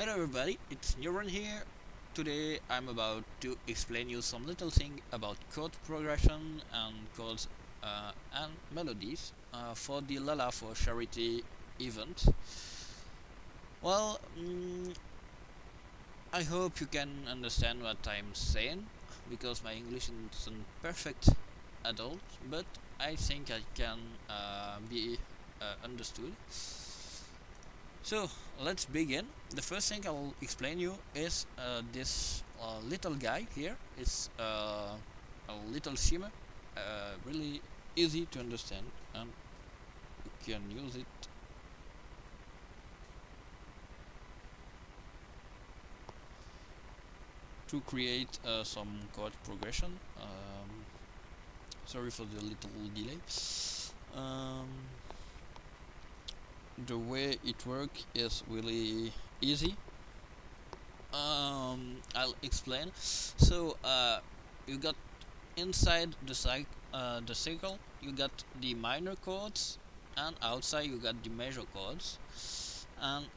Hello everybody, it's Nuron here. Today I'm about to explain you some little thing about chord progression and chords and melodies for the Lala for Charity event. Well, I hope you can understand what I'm saying because my English isn't perfect at all, but I think I can be understood. So let's begin. The first thing I'll explain you is this little guy here. It's a little shimmer, really easy to understand, and you can use it to create some chord progression. Sorry for the little delay. Um, the way it works is really easy. I'll explain. So you got inside the circle you got the minor chords, and outside you got the major chords, and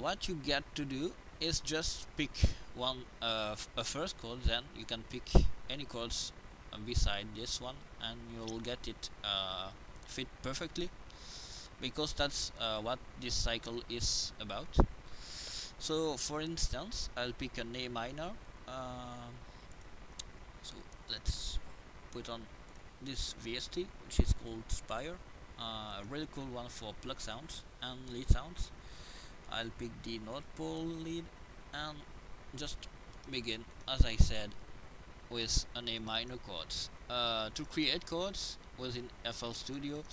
what you get to do is just pick one a first chord, then you can pick any chords beside this one and you'll get it fit perfectly, because that's what this cycle is about. So for instance, I'll pick an A minor. So let's put on this VST, which is called Spire, a really cool one for plug sounds and lead sounds. I'll pick the North Pole lead and just begin, as I said, with an A minor chords. To create chords within FL Studio,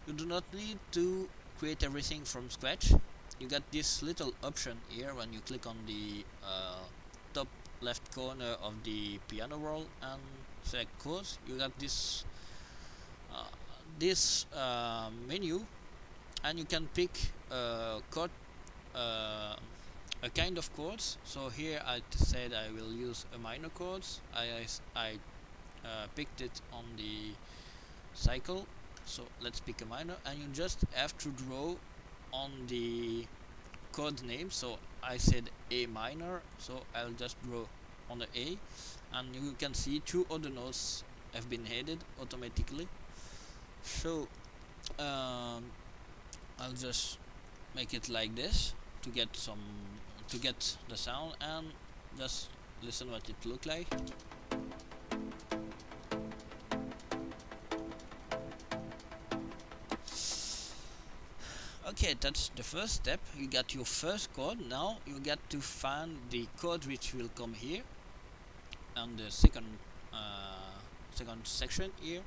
you do not need to create everything from scratch. You got this little option here when you click on the top left corner of the piano roll and select chords. You got this menu, and you can pick chord, a kind of chords. So here I said I will use a minor chords. I picked it on the cycle. So let's pick a minor, and you just have to draw on the chord name. So I said A minor, so I'll just draw on the A, and you can see two other notes have been added automatically. So I'll just make it like this to get the sound, and just listen what it look like. Okay, that's the first step. You got your first chord. Now you got to find the chord which will come here and the second section here.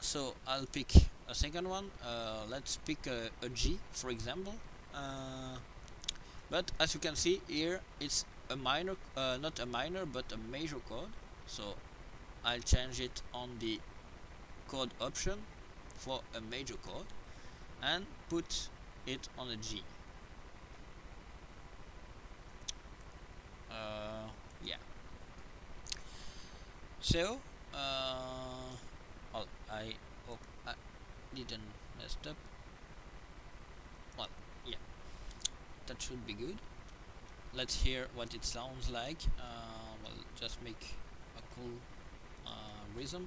So I'll pick a second one. Let's pick a G, for example. But as you can see here, it's a minor, not a minor, but a major chord. So I'll change it on the chord option for a major chord and put it on a G. Yeah. So well, I hope I didn't mess up. Well, yeah, that should be good. Let's hear what it sounds like. Well, just make a cool rhythm.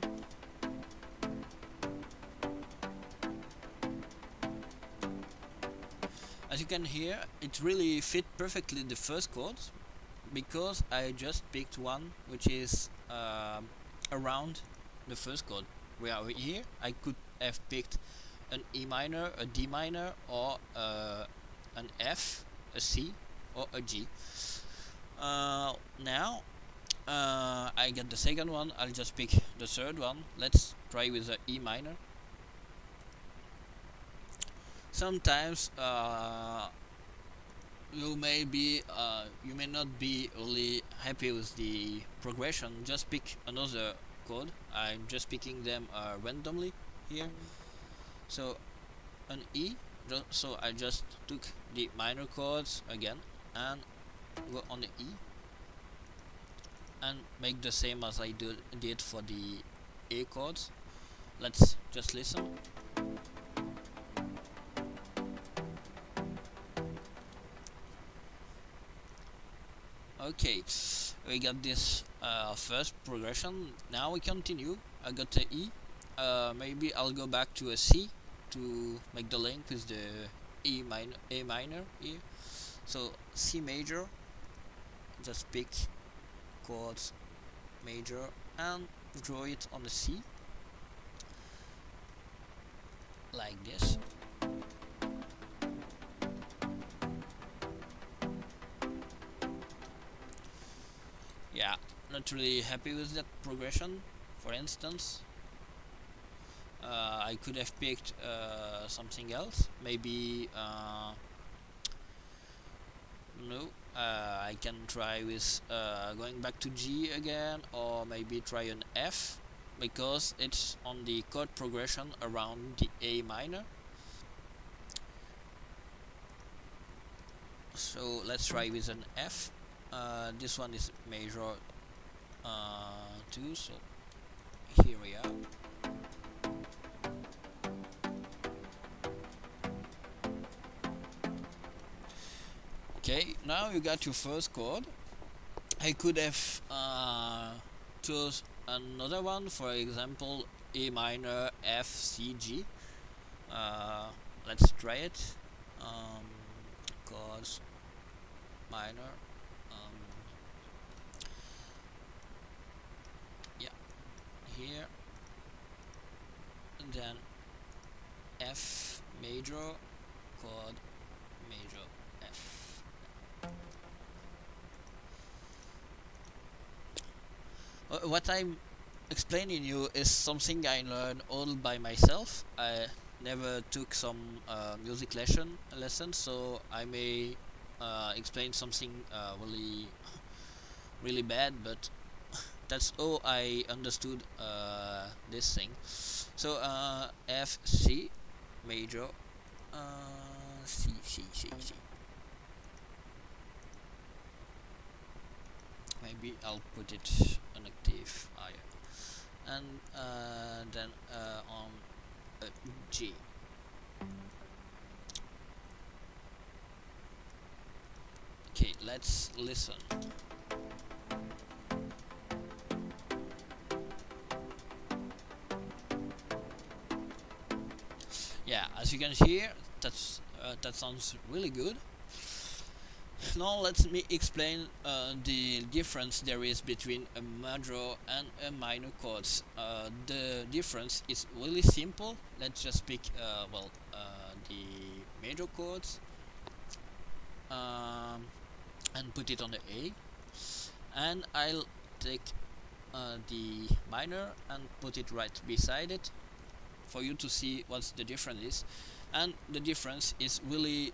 As you can hear, it really fit perfectly the first chord, because I just picked one which is around the first chord. We are here. I could have picked an E minor, a D minor, or an F, a C, or a G. Now I get the second one. I'll just pick the third one. Let's try with the E minor. Sometimes you may not be really happy with the progression. Just pick another chord. I'm just picking them randomly here. So an E. So I just took the minor chords again and go on the E and make the same as I did for the A chords. Let's just listen. Okay, we got this first progression. Now we continue. I got the E. Maybe I'll go back to a C to make the link with the A minor here. So C major, just pick chords major and draw it on the C like this. Yeah, not really happy with that progression. For instance, I could have picked something else. Maybe no. I can try with going back to G again, or maybe try an F, because it's on the chord progression around the A minor. So let's try with an F. This one is major 2, so here we are. Okay, now you got your first chord. I could have chose another one, for example A minor, F, C, G. Let's try it. Chords minor. Yeah, here, and then F major, chord major, F. What I'm explaining you is something I learned all by myself. I never took some music lessons, so I may explain something really bad, but that's all I understood this thing. So F, C major, C, C, C, C. Maybe I'll put it an octave higher, and then on G. Okay, let's listen. Yeah, as you can hear, that sounds really good. Now let me explain the difference there is between a major and a minor chords. The difference is really simple. Let's just pick the major chords and put it on the A, and I'll take the minor and put it right beside it for you to see what the difference is. And the difference is really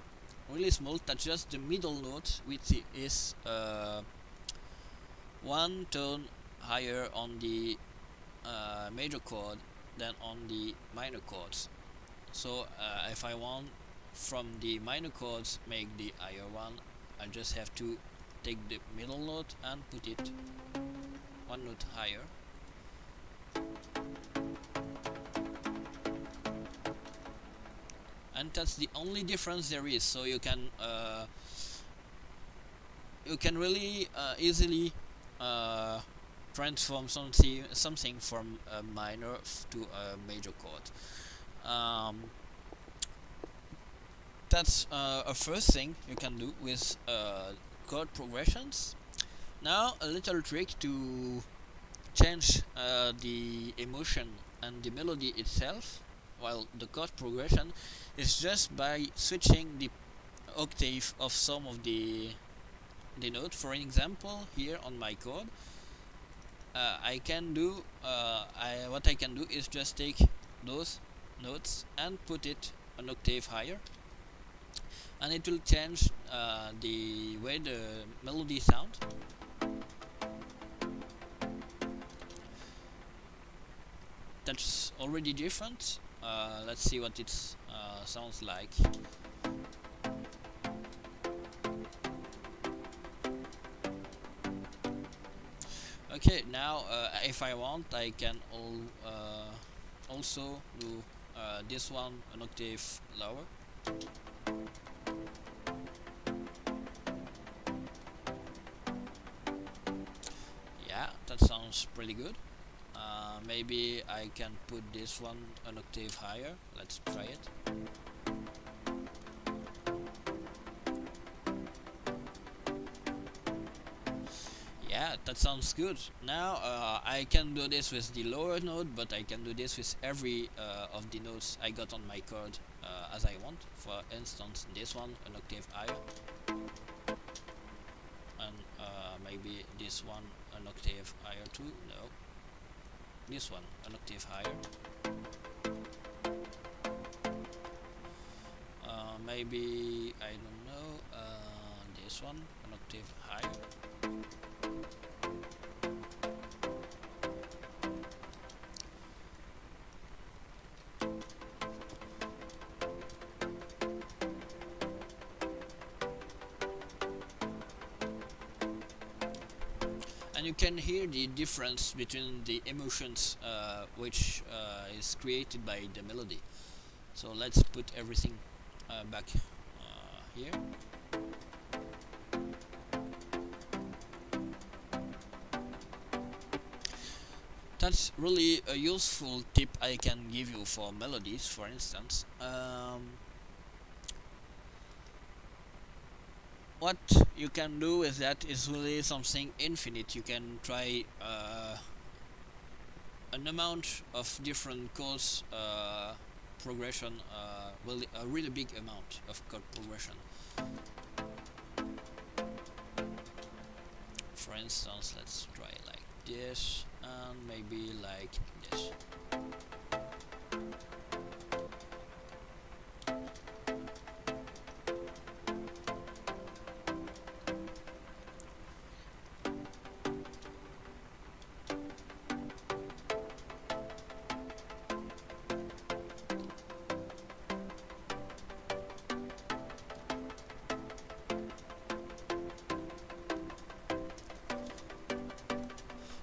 small. That's just the middle note, which is one tone higher on the major chord than on the minor chords. So if I want from the minor chords make the higher one, I just have to take the middle note and put it one note higher. And that's the only difference there is. So you can really easily transform something from a minor to a major chord. That's a first thing you can do with chord progressions. Now a little trick to change the emotion and the melody itself while the chord progression is just by switching the octave of some of the note. For example, here on my chord, what I can do is just take those notes and put it an octave higher, and it will change the way the melody sounds. That's already different. Let's see what it sounds like. Okay, now if I want, I can also do this one an octave lower. sounds pretty good. Maybe I can put this one an octave higher. Let's try it. Yeah, that sounds good. Now I can do this with the lower note, but I can do this with every of the notes I got on my chord as I want. For instance, this one an octave higher, and maybe this one an octave higher too. No, this one an octave higher. Maybe I don't know. This one an octave higher. And you can hear the difference between the emotions which is created by the melody. So let's put everything back here. That's really a useful tip I can give you for melodies, for instance. What you can do with that is really something infinite. You can try an amount of different chords progression, really a really big amount of chord progression. For instance, let's try like this, and maybe like this.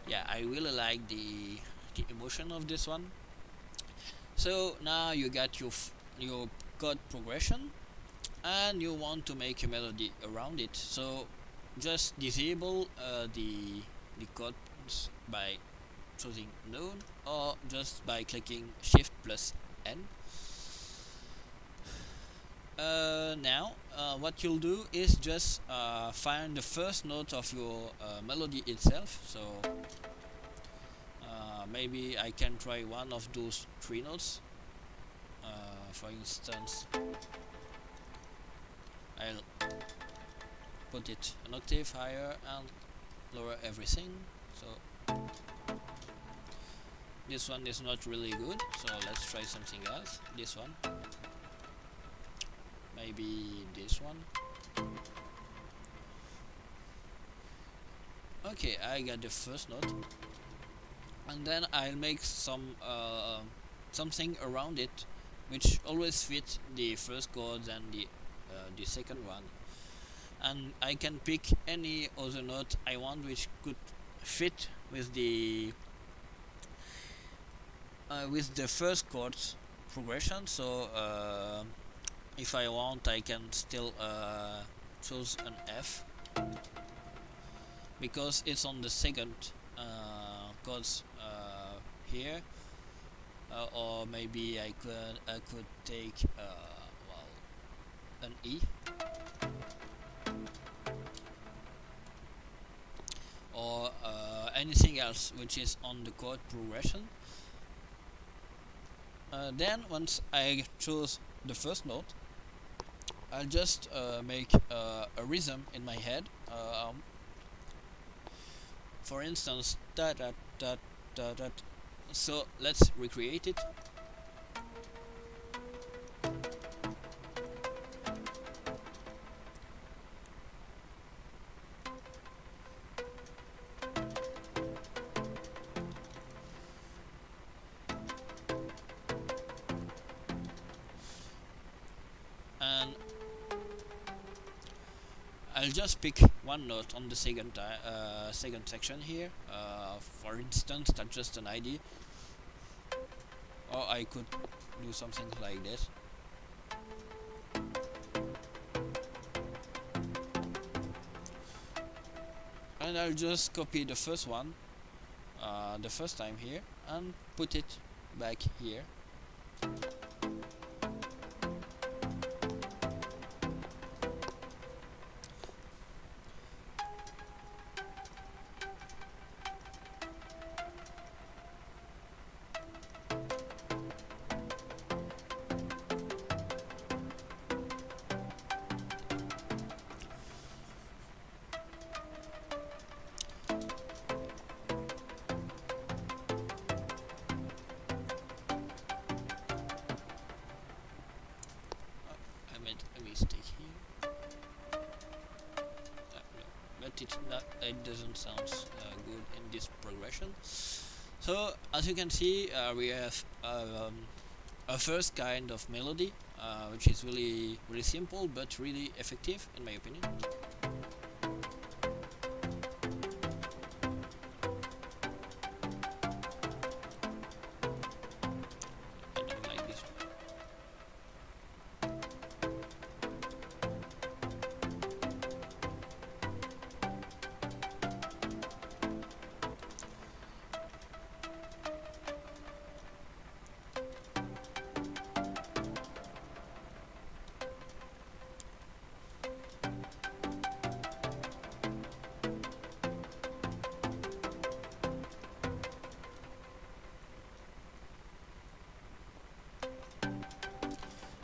Yeah, I really like the emotion of this one. So now you got your chord progression, and you want to make a melody around it. So just disable the chords by choosing Nuron, or just by clicking Shift plus N. Now what you'll do is just find the first note of your melody itself. So maybe I can try one of those three notes. For instance, I'll put it an octave higher and lower everything. So this one is not really good, so let's try something else. This one, maybe this one. Okay, I got the first note, and then I'll make some something around it which always fit the first chord and the second one, and I can pick any other note I want which could fit with the first chord's progression. So if I want, I can still choose an F, because it's on the second chords here, or maybe I could take well, an E, or anything else which is on the chord progression. Then once I choose the first note, I'll just make a rhythm in my head. For instance, da da da da da. So let's recreate it. And I'll just pick one note on the second section here. For instance, that's just an idea. Or I could do something like this. And I'll just copy the first one the first time here and put it back here. It doesn't sound good in this progression. So as you can see, we have a first kind of melody, which is really simple but really effective in my opinion. I don't like this one.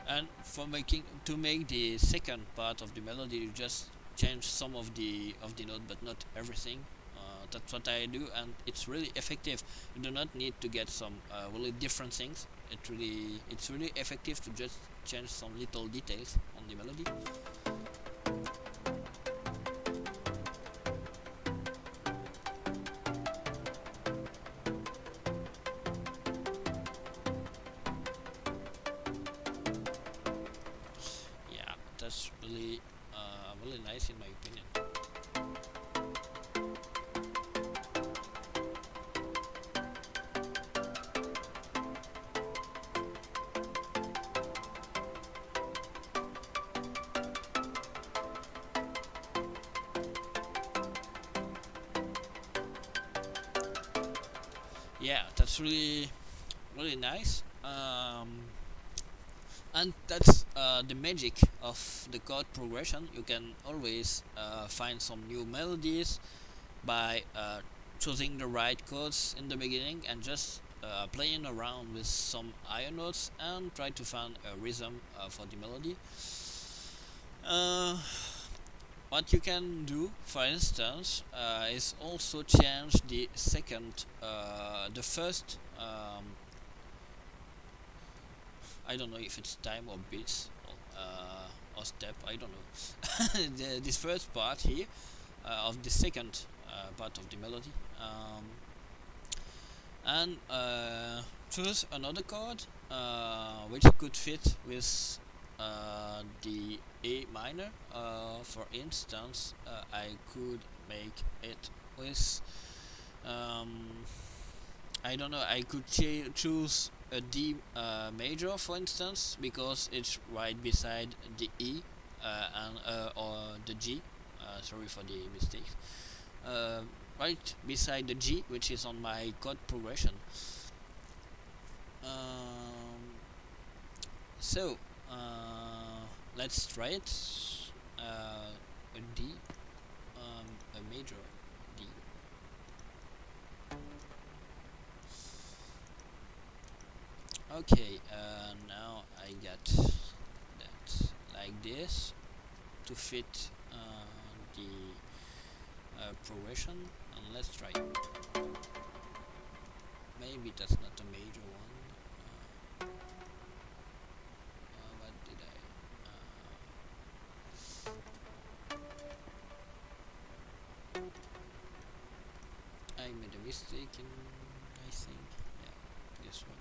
And for to make the second part of the melody, you just change some of the note, but not everything. That's what I do, and it's really effective. You do not need to get some really different things. It's really effective to just change some little details on the melody. That's really nice in my opinion. Yeah, that's really nice. And that's the magic of the chord progression. You can always find some new melodies by choosing the right chords in the beginning and just playing around with some higher notes and try to find a rhythm for the melody. What you can do, for instance, is also change the first I don't know if it's time or beats or step, I don't know. This first part here of the second part of the melody, and choose another chord which could fit with the A minor. For instance, I could make it with I don't know, I could choose a D major, for instance, because it's right beside the E or the G. Sorry for the mistake. Right beside the G, which is on my chord progression. So let's try it. A D, a major D. Okay, now I got that like this to fit the progression, and let's try it. Maybe that's not a major one. What did I made a mistake in, I think, yeah, this one.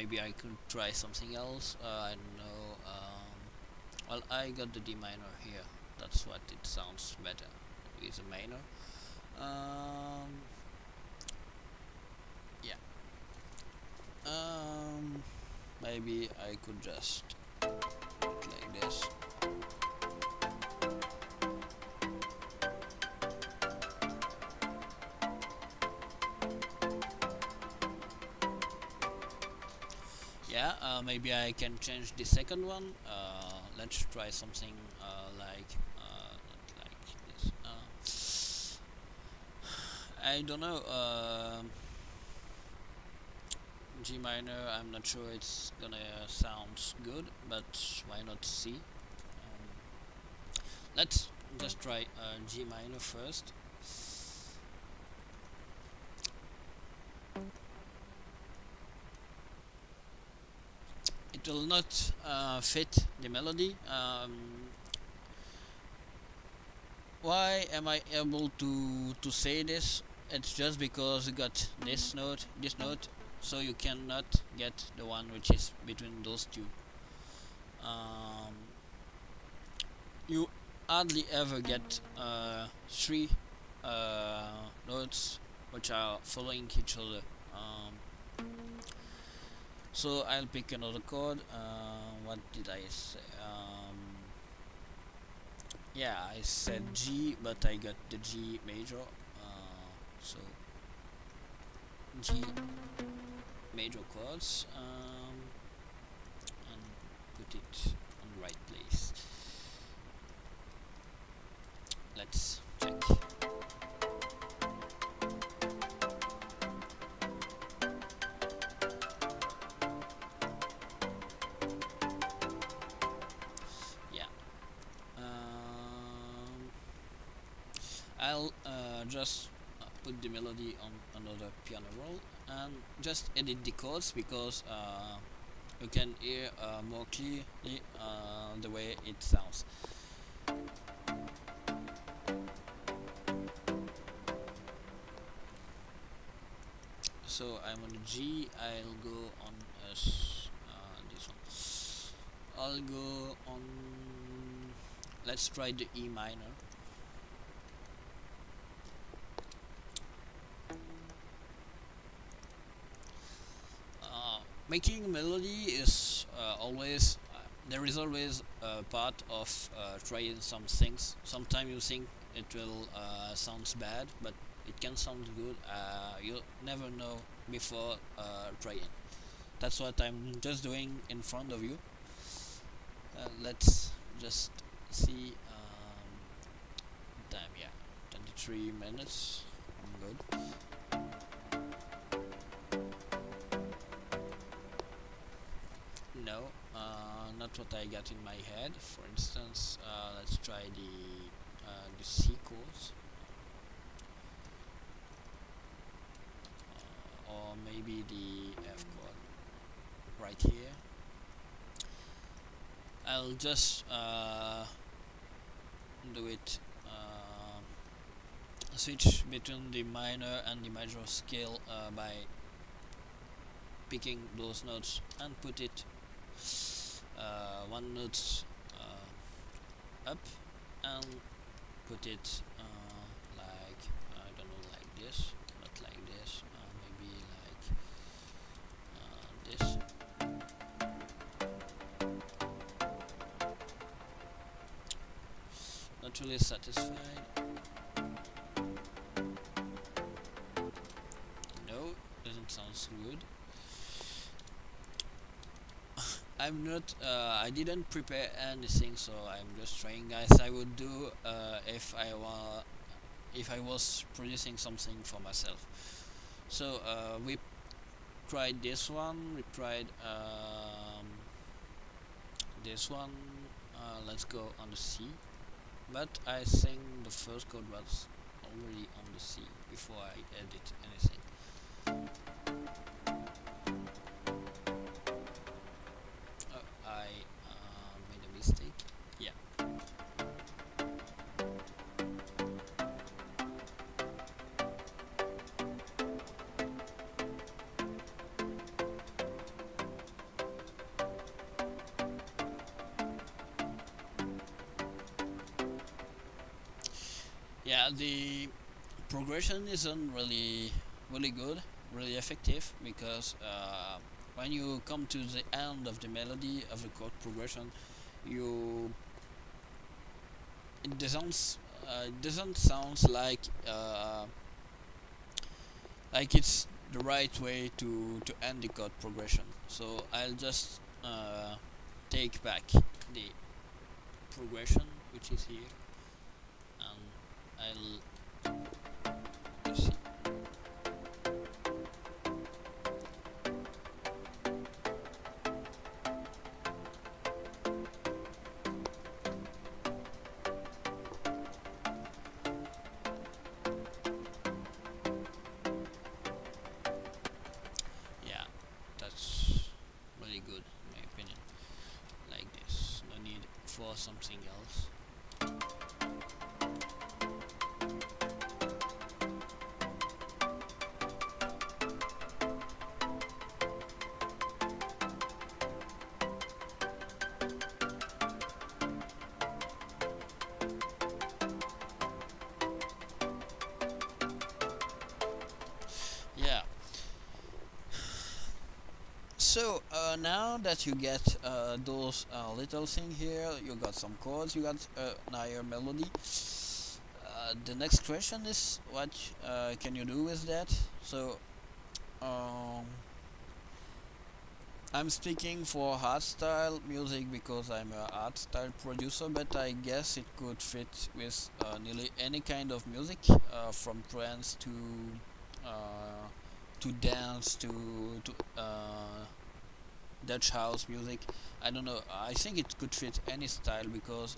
maybe I could try something else. I don't know. Well, I got the D minor here. That's what it sounds better with a minor. Yeah. Maybe I could just like this. Yeah, maybe I can change the second one. Let's try something like not like this. I don't know. G minor. I'm not sure it's gonna sound good, but why not C? Let's just try G minor first. It will not fit the melody. Why am I able to say this? It's just because you got this note, so you cannot get the one which is between those two. You hardly ever get three notes which are following each other. So I'll pick another chord. What did I say? Yeah, I said G, but I got the G major. So G major chords, and put it on the right place. Let's check. I'll just put the melody on another piano roll and just edit the chords because you can hear more clearly the way it sounds. So I'm on G, I'll go on this one. I'll go on, let's try the E minor. Making a melody is always there is always a part of trying some things. Sometimes you think it will sounds bad, but it can sound good. You never know before trying. That's what I'm just doing in front of you. Let's just see time. Yeah, 23 minutes. I'm good. No, not what I got in my head. For instance, let's try the C chords, or maybe the F chord right here. I'll just do it. Switch between the minor and the major scale by picking those notes and put it one note up and put it like I don't know, like this, not like this, maybe like this. Not really satisfied. No, doesn't sound so good. I'm not I didn't prepare anything, so I'm just trying as I would do if I was producing something for myself. So we tried this one, we tried this one. Let's go on the C, but I think the first chord was already on the C before I edit anything. I made a mistake. Yeah. Yeah, the progression isn't really good, really effective, because when you come to the end of the melody of the chord progression, you it doesn't sound like it's the right way to end the chord progression. So I'll just take back the progression, which is here, and I'll see. Yeah, that's really good in my opinion. Like this, no need for something else. Yeah. So now that you get those little thing here, you got some chords, you got now your melody. The next question is, what can you do with that? So um, I'm speaking for hardstyle music because I'm a hardstyle producer, but I guess it could fit with nearly any kind of music, from trance to dance to Dutch house music. I don't know. I think it could fit any style because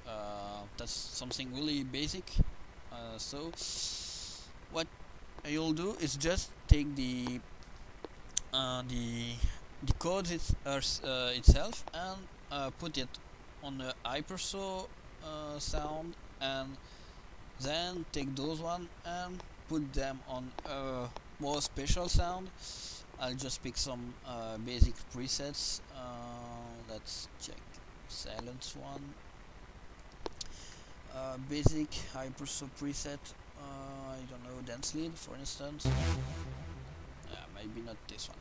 that's something really basic. So what you'll do is just take uh, the the chords itself and put it on a hypersaw sound, and then take those one and put them on a more special sound. I'll just pick some basic presets. Let's check silence one. Basic hypersaw preset. I don't know, dance lead for instance. Maybe not this one.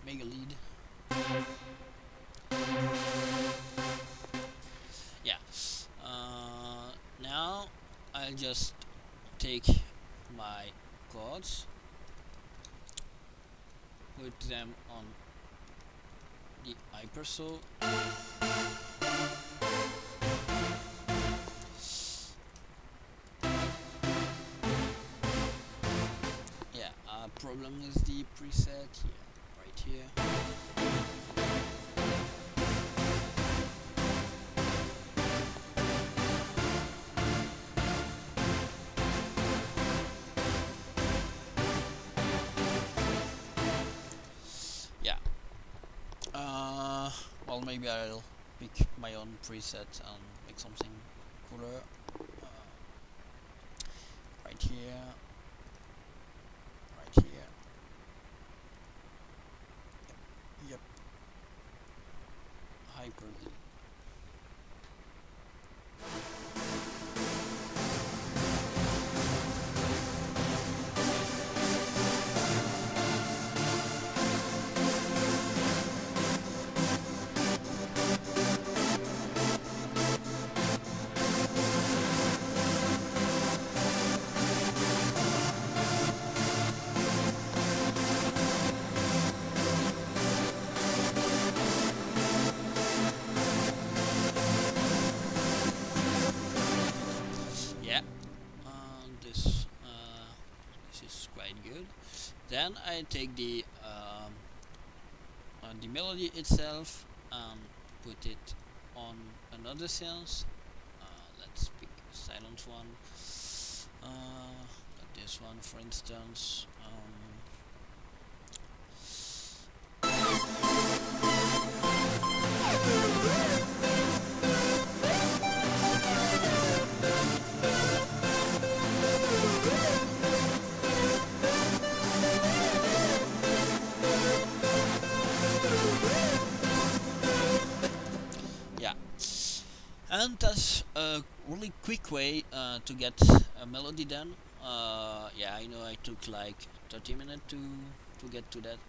Mega lead. Yeah. Now I'll just take my chords, put them on the hypersaw, yeah, problem with the preset, yeah, right here. Well, maybe I'll pick my own preset and make something cooler. Right here, right here. Yep. Hyper. This is quite good. Then I take the melody itself and put it on another sense. Let's pick a silent one. This one, for instance. And that's a really quick way to get a melody done. Yeah, I know I took like 30 minutes to get to that.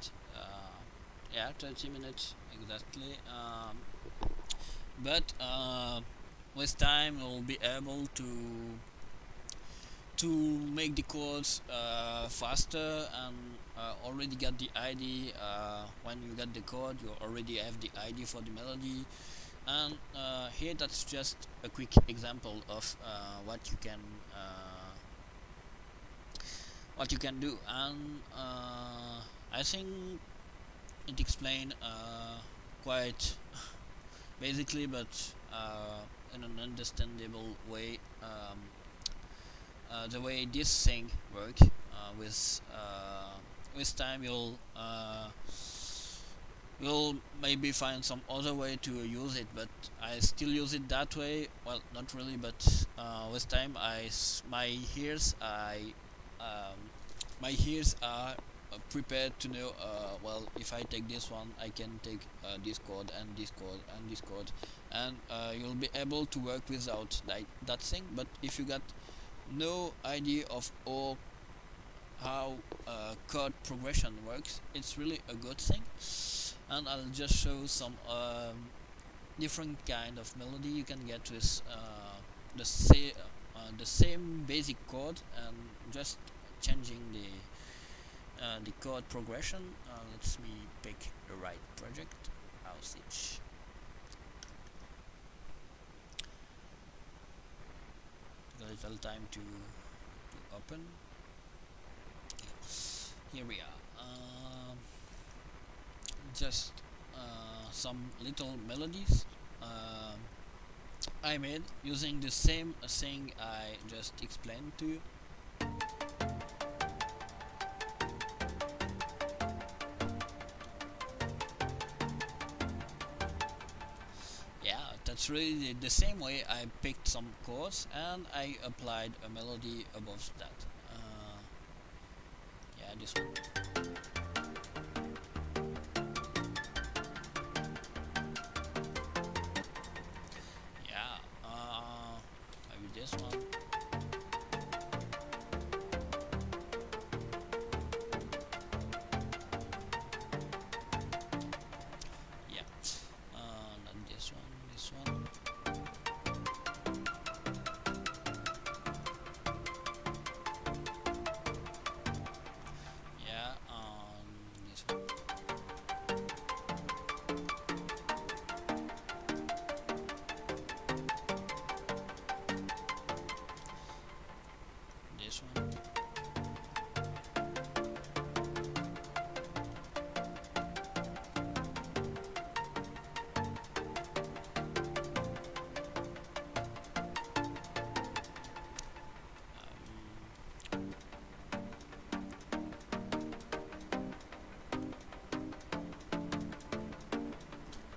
Yeah, 30 minutes exactly. But with time you'll be able to make the chords faster, and already get the ID. When you get the chord, you already have the ID for the melody. And here that's just a quick example of what you can do. And I think it explained quite basically, but in an understandable way, the way this thing works. With time you'll maybe find some other way to use it, but I still use it that way. Well, not really, but with time um, my ears are prepared to know, well, if I take this one I can take this chord and this chord and this chord, and you'll be able to work without that thing. But if you got no idea of how chord progression works, it's really a good thing. And I'll just show some different kind of melody you can get with the same basic chord, and just changing the chord progression. Let me pick the right project. Ausich. A little time to open. Here we are. Just some little melodies I made using the same thing I just explained to you. Yeah, that's really the same way. I picked some chords and I applied a melody above that. Yeah, this one. Maybe this one. Yeah, not this one, this one. Yeah, this one. This one.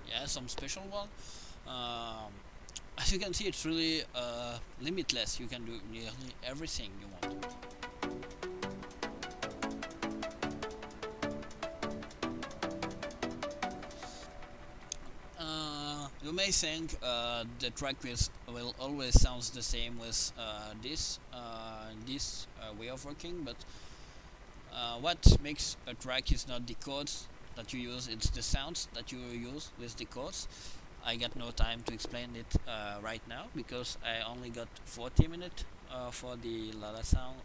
Yeah, some special one. As you can see, it's really limitless. You can do nearly everything you want. You may think the track will always sound the same with this way of working, but what makes a track is not the chords that you use, it's the sounds that you use with the chords. I got no time to explain it right now because I only got 40 minutes for the Lala sound,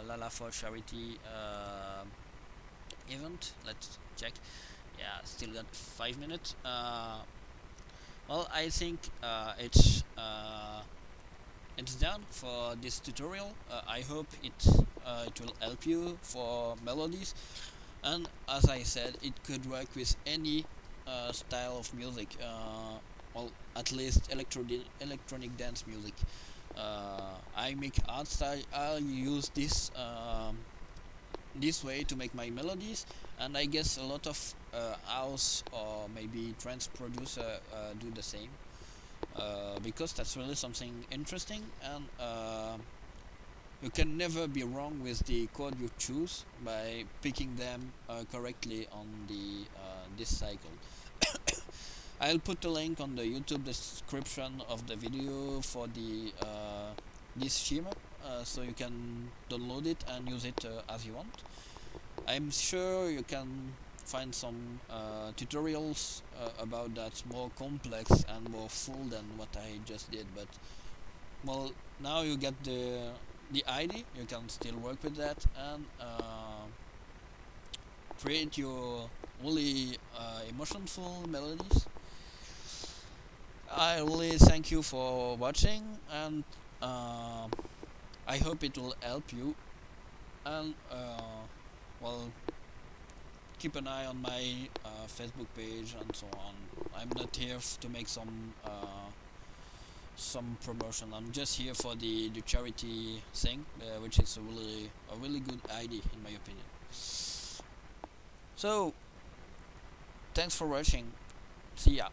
Lala for charity event. Let's check. Yeah, still got 5 minutes. Well, I think it's done for this tutorial. I hope it will help you for melodies, and as I said, it could work with any style of music, well, at least electronic dance music. I make art style. I'll use this way to make my melodies, and I guess a lot of house or maybe trance producer do the same, because that's really something interesting, and you can never be wrong with the chord you choose by picking them correctly on the this cycle. I'll put the link on the YouTube description of the video for the this schema, so you can download it and use it as you want. I'm sure you can find some tutorials about that, more complex and more full than what I just did, but well, now you get the idea. You can still work with that and create your really emotionful melodies. I really thank you for watching, and I hope it will help you, and well, keep an eye on my Facebook page and so on. I'm not here to make some promotion. I'm just here for the charity thing, which is a really good idea in my opinion. So thanks for watching. See ya.